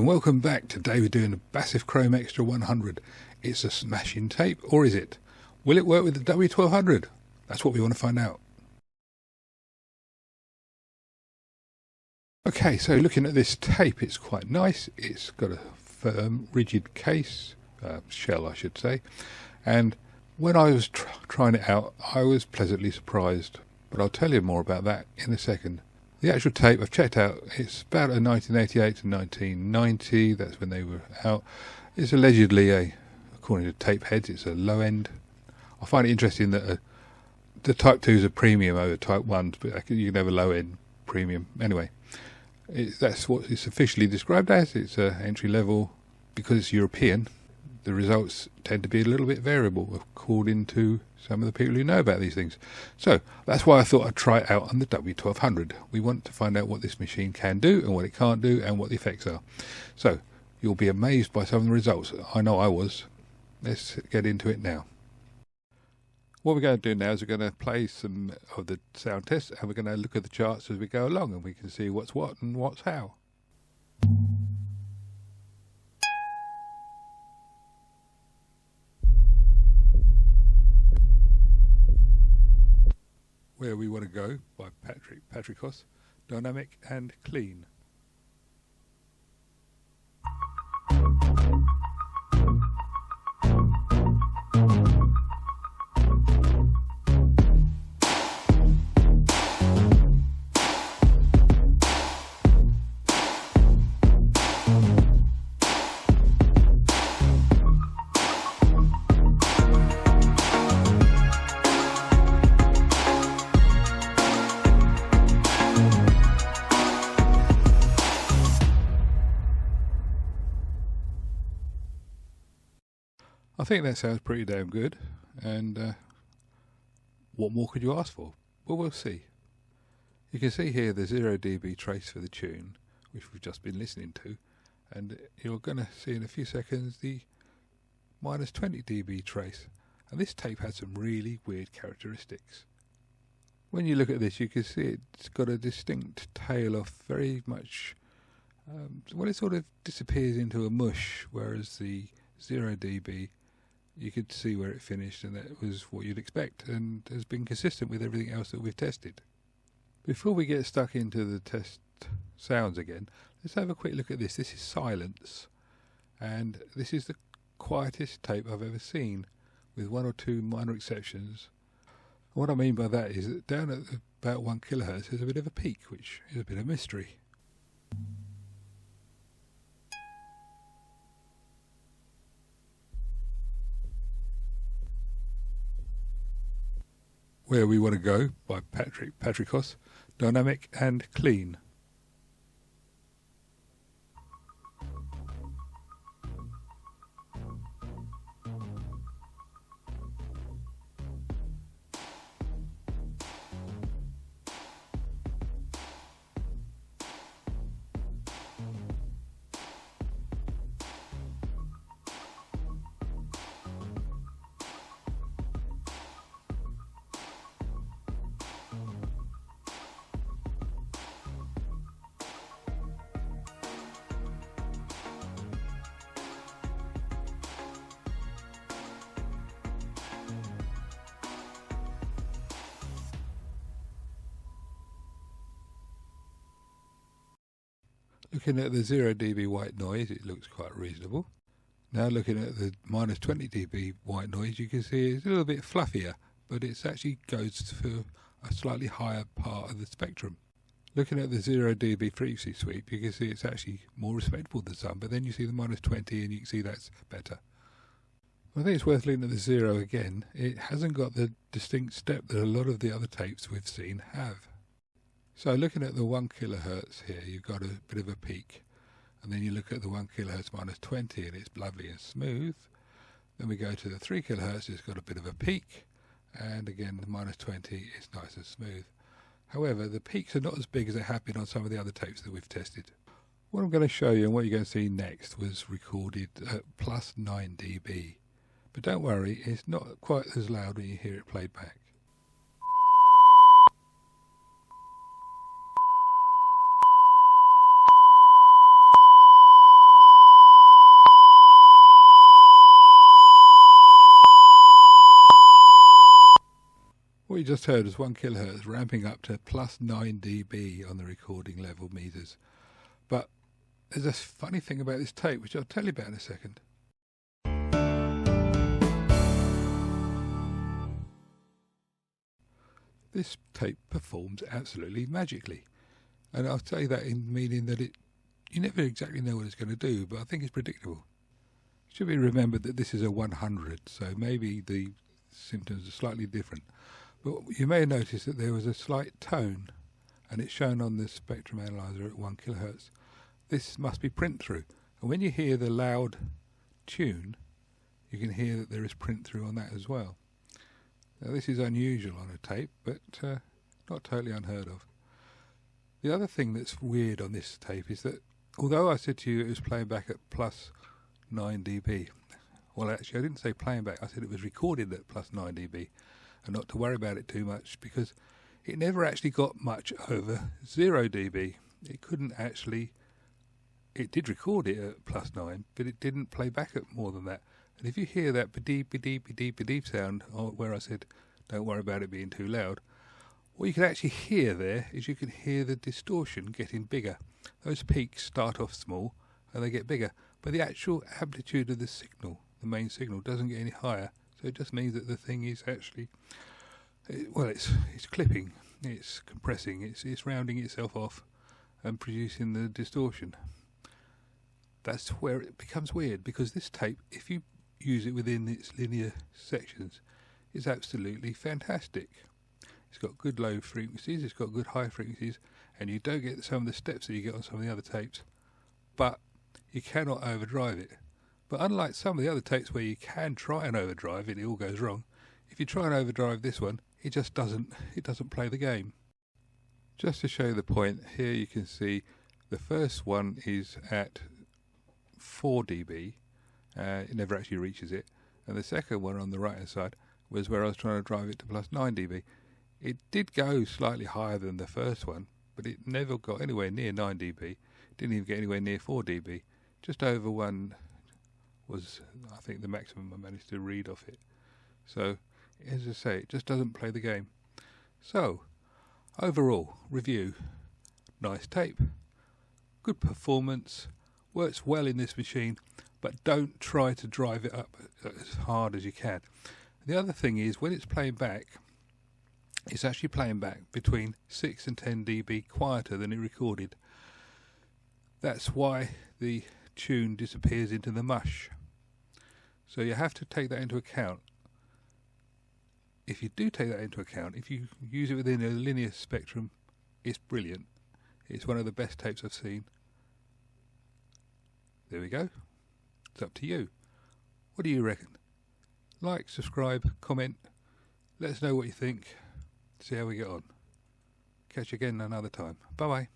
And welcome back. Today we're doing a Basf Chrome Extra 100. It's a smashing tape, or is it? Will it work with the W-1200? That's what we want to find out. Okay, so looking at this tape, it's quite nice. It's got a firm, rigid case, shell I should say, and when I was trying it out, I was pleasantly surprised, but I'll tell you more about that in a second. The actual tape I've checked out, it's about a 1988 to 1990, that's when they were out. It's allegedly according to tape heads, it's a low end. I find it interesting that the Type 2s are premium over Type 1s, but you can have a low end premium. Anyway, that's what it's officially described as. It's entry level. Because it's European, the results tend to be a little bit variable according to some of the people who know about these things. So that's why I thought I'd try it out on the W-1200. We want to find out what this machine can do and what it can't do and what the effects are. So you'll be amazed by some of the results. I know I was. Let's get into it now. What we're going to do now is we're going to play some of the sound tests and we're going to look at the charts as we go along and we can see what's what and what's how. Where We Want to Go by Patricos, dynamic and clean. I think that sounds pretty damn good, and what more could you ask for? Well, we'll see. You can see here the 0 dB trace for the tune, which we've just been listening to, and you're going to see in a few seconds the minus 20 dB trace, and this tape has some really weird characteristics. When you look at this, you can see it's got a distinct tail off, very much, well, it sort of disappears into a mush, whereas the 0 dB, you could see where it finished, and that was what you'd expect and has been consistent with everything else that we've tested. Before we get stuck into the test sounds again, let's have a quick look at this. This is silence, and this is the quietest tape I've ever seen, with one or two minor exceptions. What I mean by that is that down at about 1 kilohertz there's a bit of a peak, which is a bit of mystery. Where We Want to Go by Patricos, dynamic and clean. Looking at the 0 dB white noise, it looks quite reasonable. Now looking at the minus 20 dB white noise, you can see it's a little bit fluffier, but it actually goes for a slightly higher part of the spectrum. Looking at the 0 dB frequency sweep, you can see it's actually more respectable than some, but then you see the minus 20 and you can see that's better. I think it's worth looking at the 0 again. It hasn't got the distinct step that a lot of the other tapes we've seen have. So looking at the 1 kilohertz here, you've got a bit of a peak, and then you look at the 1 kilohertz minus 20 and it's lovely and smooth. Then we go to the 3 kilohertz, it's got a bit of a peak, and again the minus 20 is nice and smooth. However, the peaks are not as big as they have been on some of the other tapes that we've tested. What I'm going to show you and what you're going to see next was recorded at plus 9 dB. But don't worry, it's not quite as loud when you hear it played back. just heard was 1 kilohertz ramping up to plus 9 dB on the recording level meters. But there's a funny thing about this tape, which I'll tell you about in a second. This tape performs absolutely magically. And I'll say that in meaning that you never exactly know what it's going to do, but I think it's predictable. It should be remembered that this is a 100, so maybe the symptoms are slightly different. But you may have noticed that there was a slight tone, and it's shown on the spectrum analyzer at 1 kilohertz. This must be print through. And when you hear the loud tune, you can hear that there is print through on that as well. Now, this is unusual on a tape, but not totally unheard of. The other thing that's weird on this tape is that, although I said to you it was playing back at plus 9 dB, well, actually I didn't say playing back, I said it was recorded at plus 9 dB, and not to worry about it too much, because it never actually got much over 0 dB. It couldn't actually, it did record it at plus 9, but it didn't play back at more than that. And if you hear that ba-deep, ba-deep, ba-deep, ba-deep sound, where I said don't worry about it being too loud, what you can actually hear there is you can hear the distortion getting bigger. Those peaks start off small and they get bigger, but the actual amplitude of the signal, the main signal, doesn't get any higher. So it just means that the thing is actually, well, it's clipping, it's compressing, it's rounding itself off and producing the distortion. That's where it becomes weird, because this tape, if you use it within its linear sections, is absolutely fantastic. It's got good low frequencies, it's got good high frequencies, and you don't get some of the steps that you get on some of the other tapes, but you cannot overdrive it. But unlike some of the other tapes where you can try and overdrive it, it all goes wrong. If you try and overdrive this one, it just doesn't play the game. Just to show the point, here you can see the first one is at 4 dB, it never actually reaches it, and the second one on the right hand side was where I was trying to drive it to plus 9 dB. It did go slightly higher than the first one, but it never got anywhere near 9 dB, didn't even get anywhere near 4 dB, just over 1 was I think the maximum I managed to read off it. So as I say, it just doesn't play the game. So overall review, nice tape, good performance, works well in this machine, but don't try to drive it up as hard as you can. The other thing is, when it's playing back, it's actually playing back between 6 and 10 dB quieter than it recorded. That's why the tune disappears into the mush. So you have to take that into account. If you do take that into account, if you use it within a linear spectrum, it's brilliant. It's one of the best tapes I've seen. There we go. It's up to you. What do you reckon? Like, subscribe, comment. Let us know what you think. See how we get on. Catch you again another time. Bye bye.